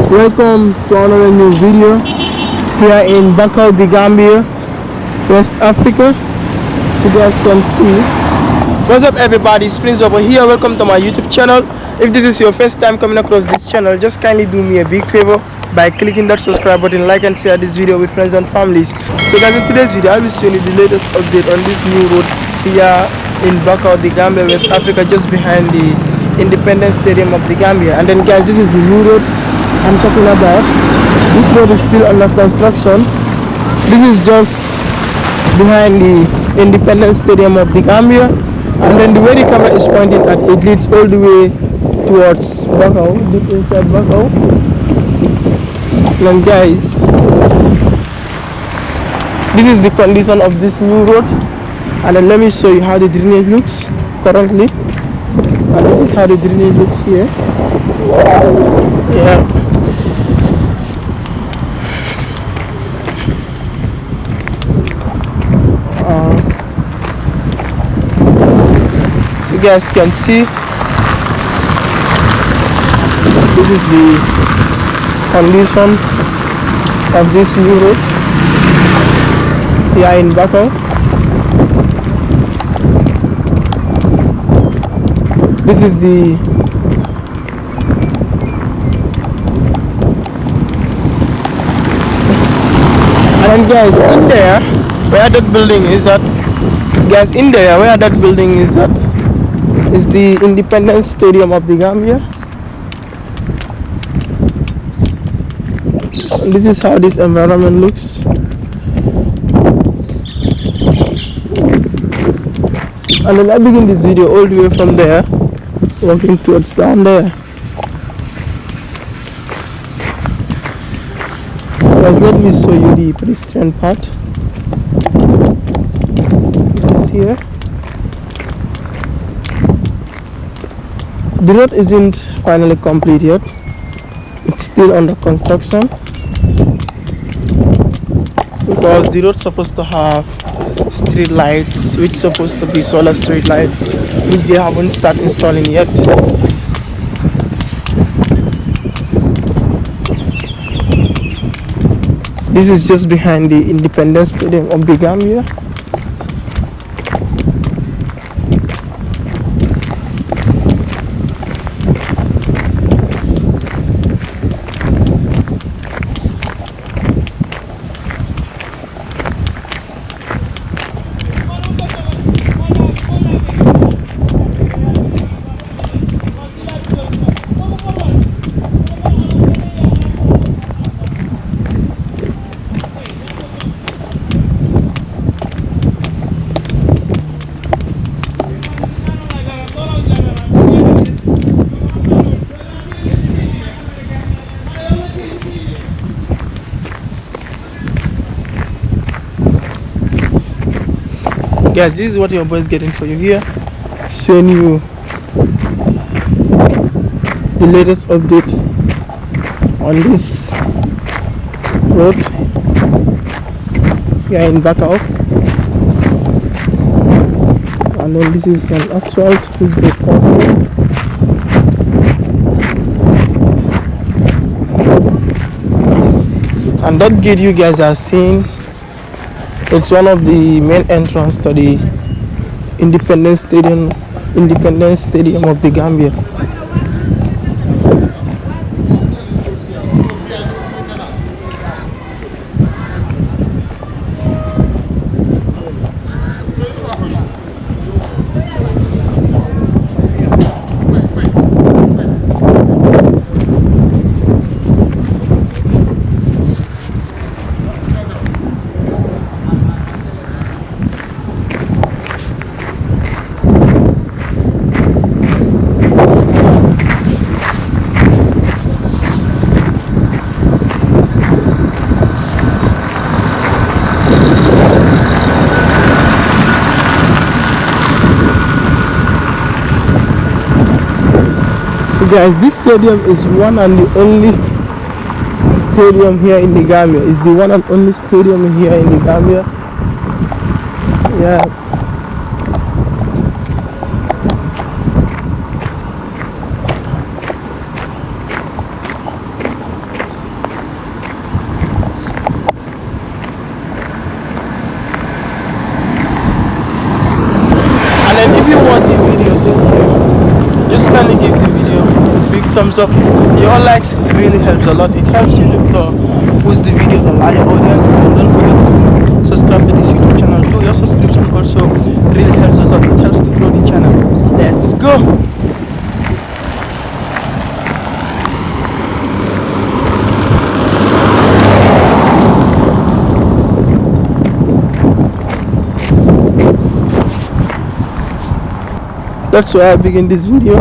Welcome to another new video here in Bakau, the Gambia, West Africa. So you guys can see. What's up everybody, it's Prince over here. Welcome to my YouTube channel. If this is your first time coming across this channel, just kindly do me a big favor by clicking that subscribe button, like and share this video with friends and families. So guys, in today's video I'll be showing you the latest update on this new road here in Bakau, the Gambia, West Africa, just behind the Independence Stadium of the Gambia. And then guys, this is the new road I'm talking about. This road is still under construction. This is just behind the Independence Stadium of the Gambia, and then the way the camera is pointing at, it leads all the way towards Bakau, deep inside Bakau. And guys, this is the condition of this new road, and then let me show you how the drainage looks currently. And this is how the drainage looks here. Yeah. So you guys can see, this is the condition of this new road here in Bakau. This is the and guys, in there where that building is at, guys, in there where that building is at is the Independence Stadium of the Gambia. And this is how this environment looks. And then I begin this video all the way from there, walking towards down there. Guys, let me show you the pedestrian part. This here. The road isn't finally complete yet. It's still under construction, because the road's supposed to have street lights, which supposed to be solar street lights, which they haven't started installing yet. This is just behind the Independence Stadium of the Gambia. Guys, this is what your boy is getting for you here, showing you the latest update on this road here in Bakau. And then this is an asphalt with the pothole. And that gate you guys are seeing, it's one of the main entrance to the Independence Stadium of the Gambia. Guys, this stadium is one and the only stadium here in the Gambia. It's the one and only stadium here in the Gambia. Yeah. thumbs up. Your likes really helps a lot. It helps you to push the video to a larger audience. And don't forget to subscribe to this YouTube channel. Do your subscription also really helps a lot. It helps to grow the channel. Let's go. That's why I begin this video.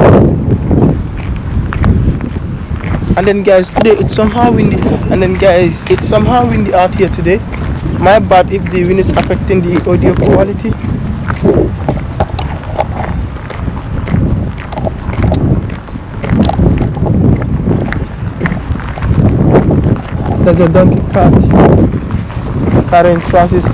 And then guys, today it's somehow windy. And then guys, it's somehow windy out here today. My bad if the wind is affecting the audio quality. There's a donkey cart carrying trashes.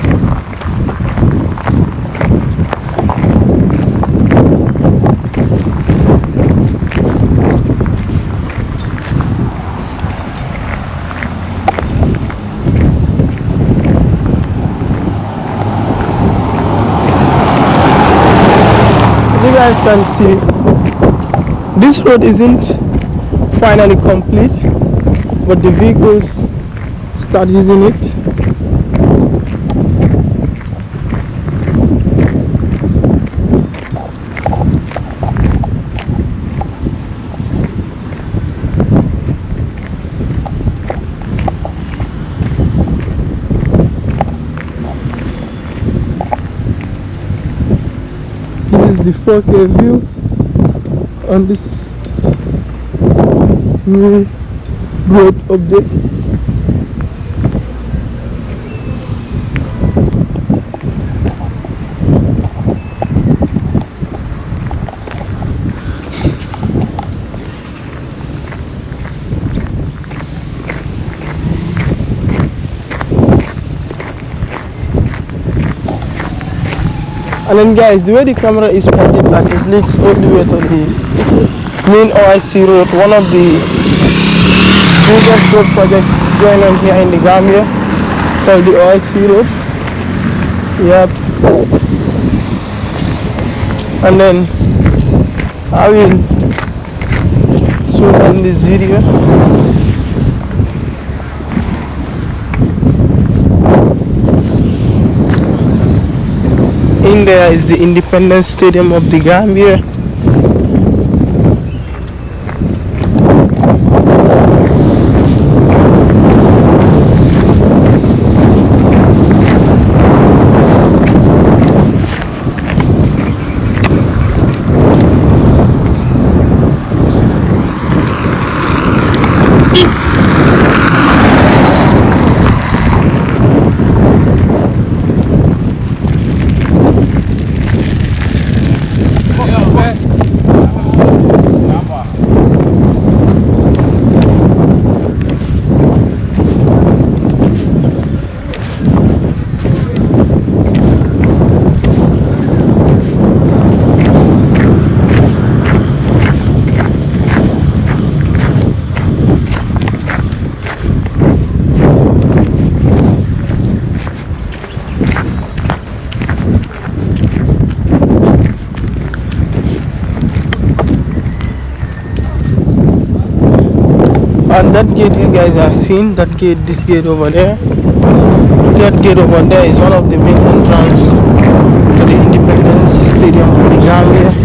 You guys can see this road isn't finally complete, but the vehicles start using it. This is the 4K view on this new road update. And then guys, the way the camera is pointed, like it leads all the way to the main OIC road, one of the biggest road projects going on here in the Gambia, called the OIC road. Yep. And then I will soon end this video. In there is the Independence Stadium of the Gambia. And that gate you guys have seen, that gate, this gate over there, that gate over there is one of the main entrance to the Independence Stadium of the Gambia.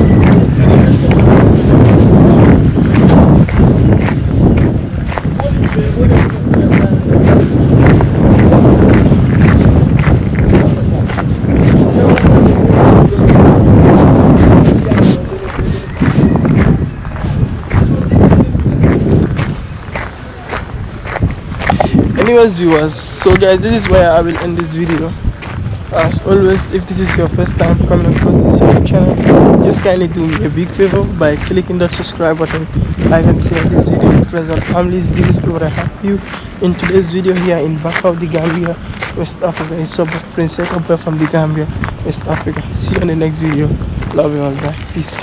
Anyways viewers, so guys, this is where I will end this video. As always, if this is your first time coming across this YouTube channel, just kindly do me a big favor by clicking that subscribe button, like and share this video with friends and families. This is what I have you in today's video here in Bakau, the Gambia, West Africa, in suburb of Prince from the Gambia, West Africa. See you in the next video. Love you all. Bye. Peace.